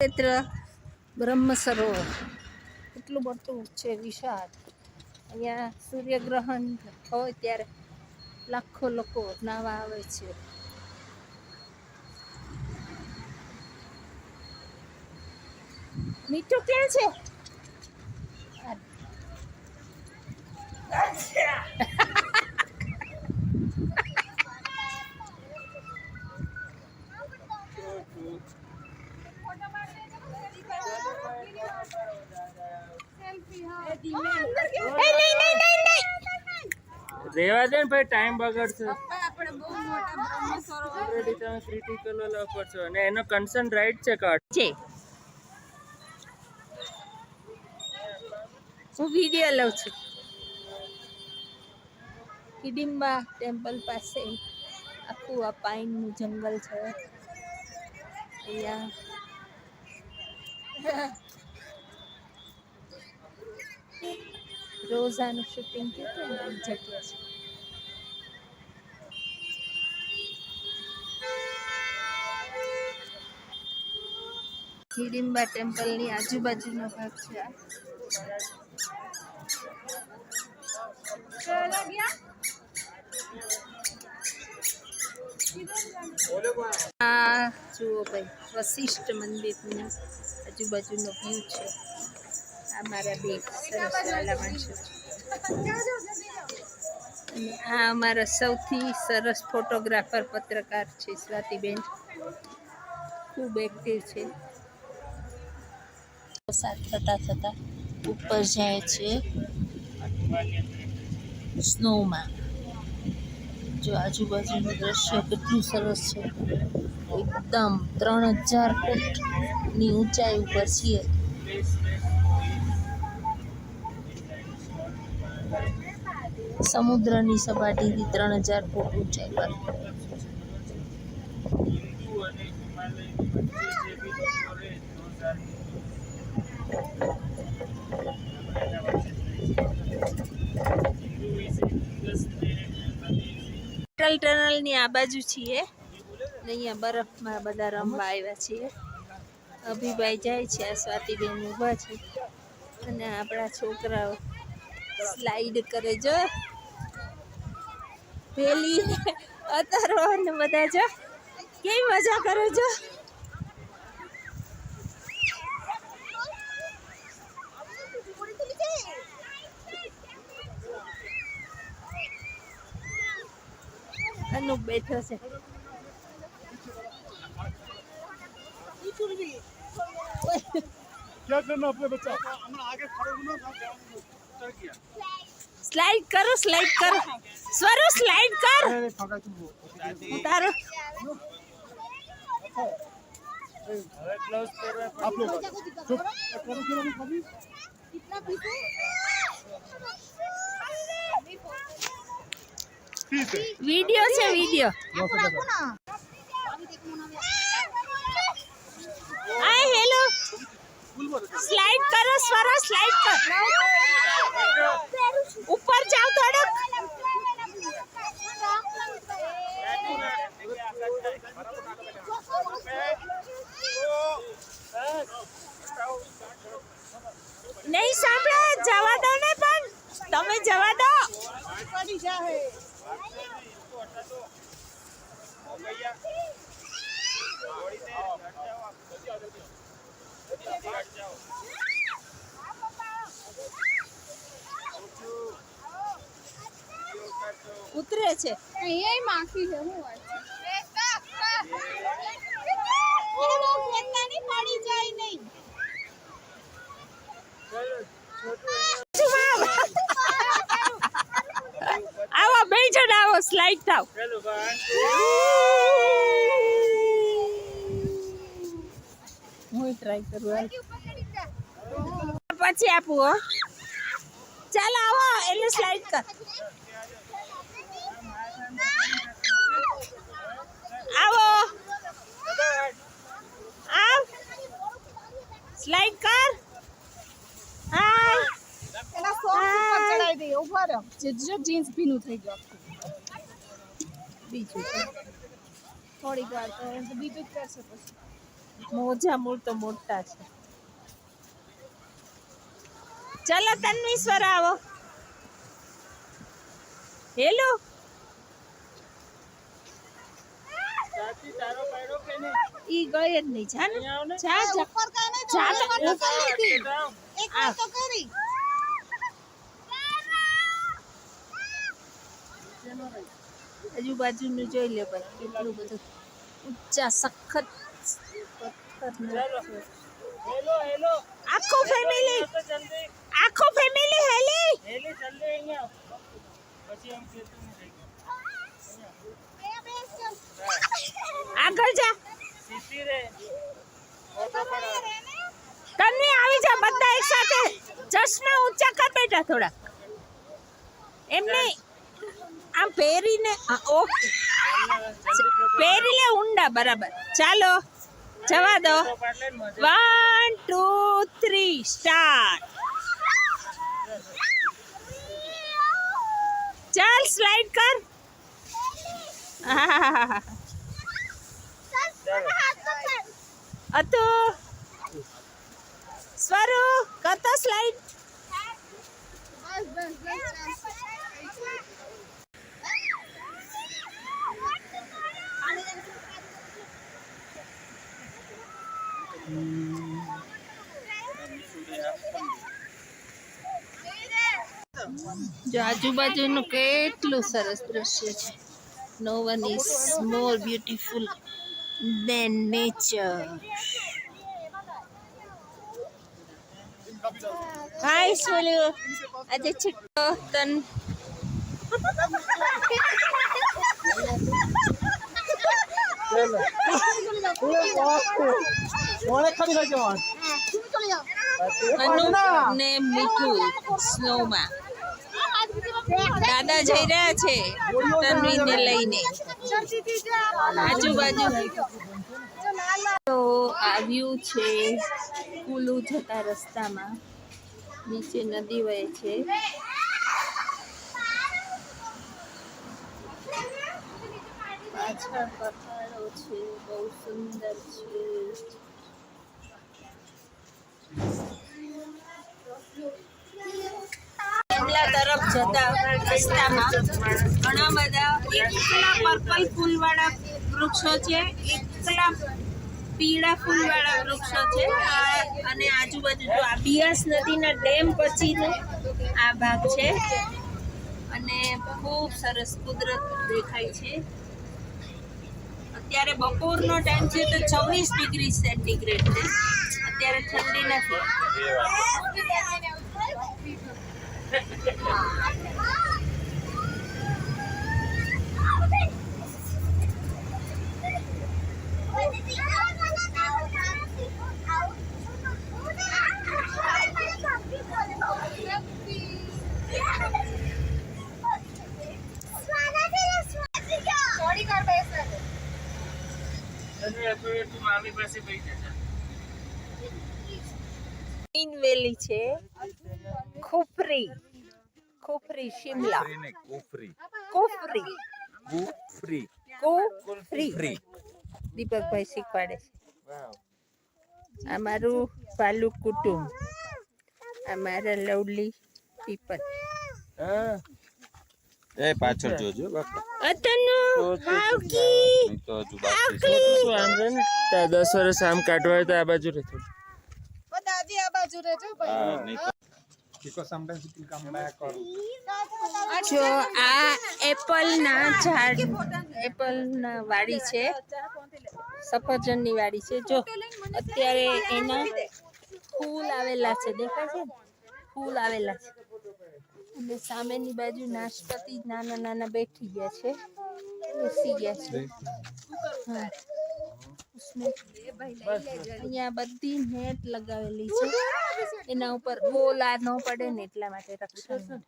ક્ષેત્ર બ્રહ્મ સરોવર એટલું બધું છે વિશાળ. અહીંયા સૂર્યગ્રહણ હોય ત્યારે લાખો લોકો નાહવા આવે છે. મીઠું ક્યાં છે? રેવા દે ને ભાઈ, ટાઈમ બગાડશે. ઓલરેડી તમે ક્રિટિકલ ઉપર છો અને એનો કન્સર્ન રાઈટ છે કાર્ડ છે. હું વિડીયો લઉં છું. હિડિંબા ટેમ્પલ પાસે આખું આ પાઇનનું જંગલ છે. અહીંયા રોઝાનું શૂટિંગ થયું ને જગ્યા છે. હિડિંબા ટેમ્પલની આજુબાજુનો ભાગ છે આ જુઓ ભાઈ, વશિષ્ઠ મંદિરની આજુબાજુનો વ્યૂ છે. આ મારા બે સરસ વાલા માણસો છે. અને આ અમારા સૌથી સરસ ફોટોગ્રાફર પત્રકાર છે સ્વાતિબેન, ખૂબ એક્ટિવ છે. વરસાદ થતા ઉપર જાય છે સ્નોમાં. જો આજુબાજુનું દ્રશ્ય કેટલું સરસ છે. એકદમ 3000 ફૂટની ઊંચાઈ ઉપર છીએ. સમુદ્રની સપાટીથી 3000 ફૂટ ઊંચાઈ પર. અટલ ટનલની આ બાજુ છીએ. અહીંયા બરફમાં બધા રમવા આવ્યા છીએ. અભિભાઈ જાય છે, આ સ્વાતિબેન ઊભા છે અને આપણા છોકરાઓ સ્લાઈડ કરે. જો પેલી અતારો ને બધા જો કેવી મજા કરે. જો અનુપ બેઠો છે. क्या करना अपने बच्चा आगे खड़े होना उतर गया स्लाइड करो स्वरू स्लाइड कर. उतारो. आप लोग चुप कभी वीडियो છે वीडियो. हाय हेलो, स्लाइड करो स्वरा, स्लाइड कर. ऊपर जाओ थोड़ा. नहीं સાંભળો, જવા દો ને, પણ તમે જવા દો. ઉતરે છે એ માખી છે. હું વાત છે પડી જાય નહીં. આવો બે જણ આવો, સ્લાઇડ થાવ. હું ટ્રાય કરું, પછી આપું. હો ચાલ આવો, એટલે સ્લાઇડ કર. આવો, આવ, સ્લાઇડ કર. હાય, એના સોક્સ ઉપર ચડાઈ દે. ઉભા રહો, જીન્સ ભીનું થઈ ગયું. બીજું થોડીક વાર તો બીજું જ કરશે પછી. મોજા મૂળ તો મોટા છે. ચાલો તન્વીશ્વર આવો. હેલો સાચી તારો પાડો કે નહીં? ઈ ગઈ જ નહીં. જા ને. અહીંયા આવ ને. જા જા ઉપર કાંઈ નહીં, જા તો તો. વાત તો કરી હતી. આવ. એક વાત તો કરી. આજુબાજુનું જોઈ લે ભાઈ, કેટલું બધું ઊંચા સખત ચાલો. હેલો હેલો આખું ફેમિલી, તો જલ્દી આખું ફેમિલી હેલી. હેલી જલ્દી અહીંયા આવ. પછી એમ કહેતું નહીં. આગળ જા. સીધી રે ફોટો પડાવ. તન્વી આવી જા, બધા એક સાથે. ચશ્મા ઊંચા કર બેટા થોડા. એમ નહીં, આમ પહેરીને ઓકે, પહેરી લે ઊંડા બરાબર. ચાલો જવા દો. ફોટો પાડ લે ને મજા. 1 2 3 સ્ટાર્ટ. ચાલ સ્લાઇડ કર. ચાલો. અતો સ્વરુ કરતો સ્લાઇડ. બસ બસ જો આજુબાજુનું કેટલું સરસ દ્રશ્ય છે. No one is more beautiful than nature. Hi Solu, આજે છિટ્ટો તન અનુપ ને મીઠું સ્નોમાં. દાદા જઈ રહ્યા છે તન્વીને લઈને આજુબાજુ. તો આવ્યું છે કુલુ જતા રસ્તામાં, નીચે નદી વહે છે. પાછળ પહાડો છે, બહુ સુંદર છે. શિમલા તરફ જતા રસ્તામાં ઘણા બધા એકલા પર્પલ ફૂલવાળા વૃક્ષો છે, એકલા પીળા ફૂલવાળા વૃક્ષો છે. અને આજુબાજુ જો આ બિયાસ નદીના ડેમ પછીનો આ ભાગ છે. અને ખૂબ સરસ કુદરત દેખાય છે. અત્યારે બપોરનો ટાઈમ છે તો 26 ડિગ્રી સેન્ટીગ્રેડ છે. અત્યારે ઠંડી નથી. અને તો તું મામી પાસે બેસી જા. ગ્રીન વેલી છે. ખુફરી, ખુફરી શિમલા. કુફરી કુફરી, કુફરી કુફરી. દીપકભાઈ શીખવાડે છે. આ મારું પાલુ કુટુંબ, આ મારા લવલી પીપલ. હા એ પાછળ જોજો બાપા અતનો હાવકી નહીં તો હજુ બાકી છે. તું આમ રે ને તારે 10 વર્ષ આમ કાઢવા હોય તો આ બાજુ રહે થોડું. દાદી આ બાજુ રહેજો ભાઈ. હા નહીં તો જો આ એપલના ઝાડ, એપલના વાડી છે, સફરજનની વાડી છે. જો અત્યારે એના ફૂલ આવેલા છે, દેખાય છે ને? ફૂલ આવેલા છે. અને સામેની બાજુ નાશપતિ નાના નાના બેઠી ગયા છે, બેસી ગયા છે. હા. અહીંયા બધી નેટ લગાવેલી છે, એના ઉપર ઓલા ન પડે ને એટલા માટે રક્ષણ.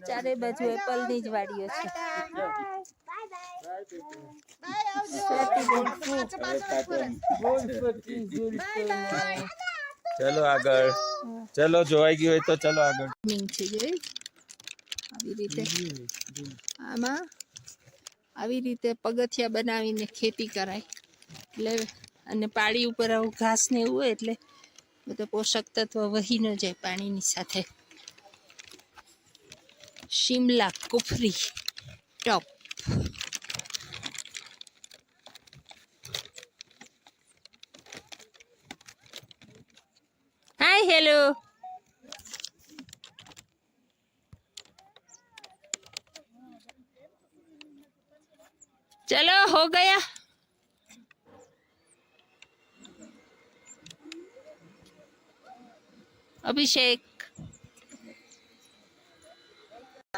ચારે બાજુ એપલની જ વાડીઓ છે. ચલો આગળ, ચલો જોવાઈ ગયું હોય તો ચલો આગળ. જમીન છે જોઈ, આવી રીતે આમાં આવી રીતે પગથિયા બનાવીને ખેતી કરાય. એટલે અને પાળી ઉપર આવું ઘાસ ને એવું હોય એટલે બધા પોષક તત્વ વહી ન જાય પાણીની સાથે. Shimla Kufri top. Hi hello. चलो हो गया. અભિષેક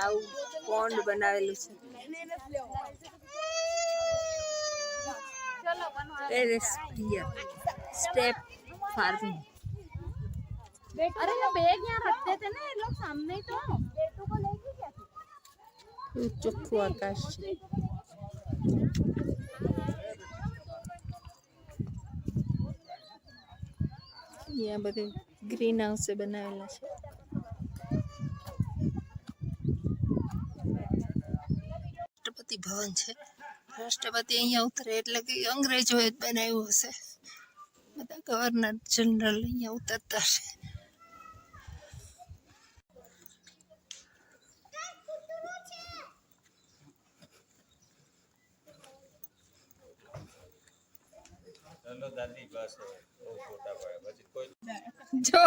આવું પોન્ડ બનાવેલું છે. ટેરેસ પિયર સ્ટેપ ફાર્મિંગ. अरे ये बैग यहाँ रखते थे ना ये लोग सामने ही तो बेटू को लेके क्या ચોખ્ખું આકાશ છે. અહીંયા બધું ગ્રીન હાઉસ બનાવેલા છે. રાષ્ટ્રપતિ ભવન છે. રાષ્ટ્રપતિ અહીંયા ઉતરે એટલે કે અંગ્રેજોએ જ બનાવ્યું હશે. બધા ગવર્નર જનરલ અહીંયા ઉતરતા છે. ચલો દાદી બસ હવે. બહુ ફોટા પાડે પછી કોઈ જો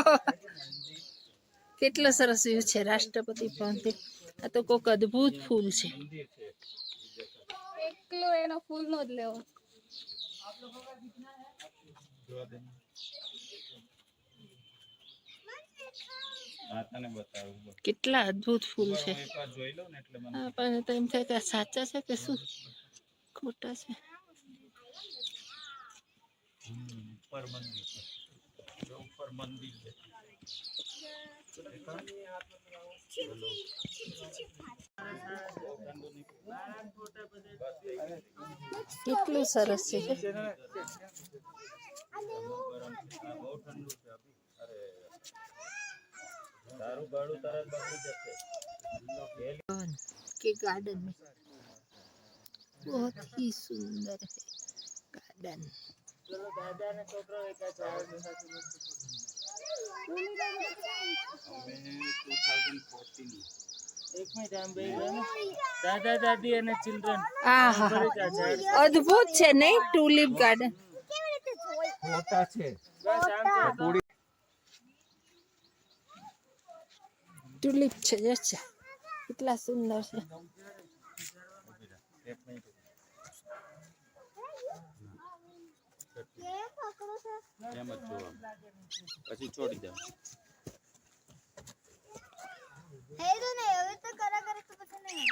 કેટલો સરસ વ્યૂ છે રાષ્ટ્રપતિ ભવનથી. આ તો કોક અદ્ભુત ફૂલ છે. એકલો એનો ફૂલ નો જ લેવો. હા તને બતાવું કેટલા અદ્ભુત ફૂલ છે. એકવાર જોઈ લો ને એટલે મને હા પણ તો એમ થાય કે આ સાચા છે કે શું ખોટા છે. ઉપર મંદિર છે. જો ઉપર મંદિર છે. કેટલું સરસ છે. બહુ ઠંડુ છે. અરે તારું ગાડું તરત બગડી જશે. भवन के गार्डन में बहुत ही सुंदर है गार्डन. એક મિનિટ આમ બેસી દાદા દાદી અને ચિલ્ડ્રન આહા અદ્ભુત છે નહીં ટુલિપ ગાર્ડન. મોટા છે. ટુલિપ છે જશે કેટલા સુંદર છે. એક મિનિટ એમ જ જોવા પછી છોડી દે. है तो नहीं अभी तो करा करे तो पता नहीं.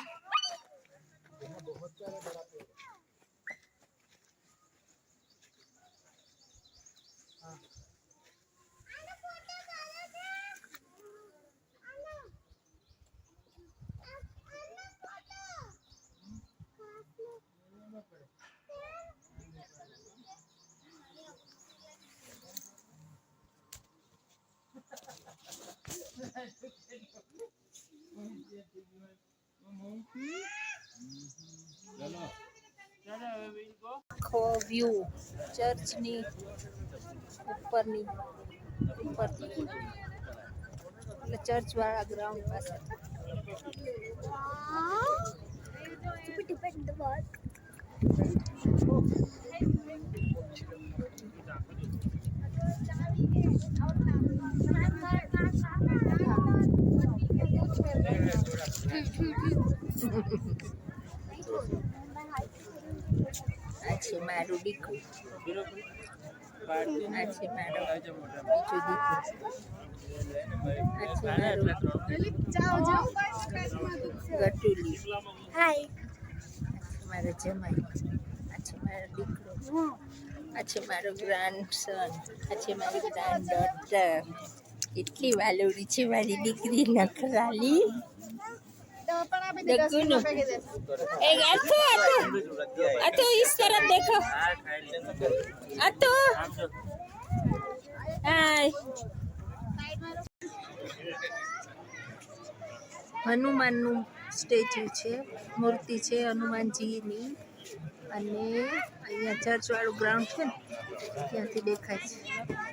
આખો વ્યૂ ચર્ચની ઉપરથી એટલે ચર્ચ વાળા ગ્રાઉન્ડ પાસે. આ છે મારું દીકરું. આ છે મારો બીજો દીકરો. આ છે મારું जाओ जाओ ગટુલી. હાય. મારો જમાઈ. આ છે મારો દીકરો. આ છે મારો ગ્રાન્ડસન. આ છે મારી ગ્રાન્ડ ડોટર. એટલી વાલોડી છે મારી દીકરી નખરાલી. डग्गू एक अतो इस तरफ देखो. अतो हाय. હનુમાનનું સ્ટેચ્યુ છે, મૂર્તિ છે હનુમાનજીની. અને અહીંયા ચર્ચ વાળું ગ્રાઉન્ડ છે ને ત્યાંથી દેખાય છે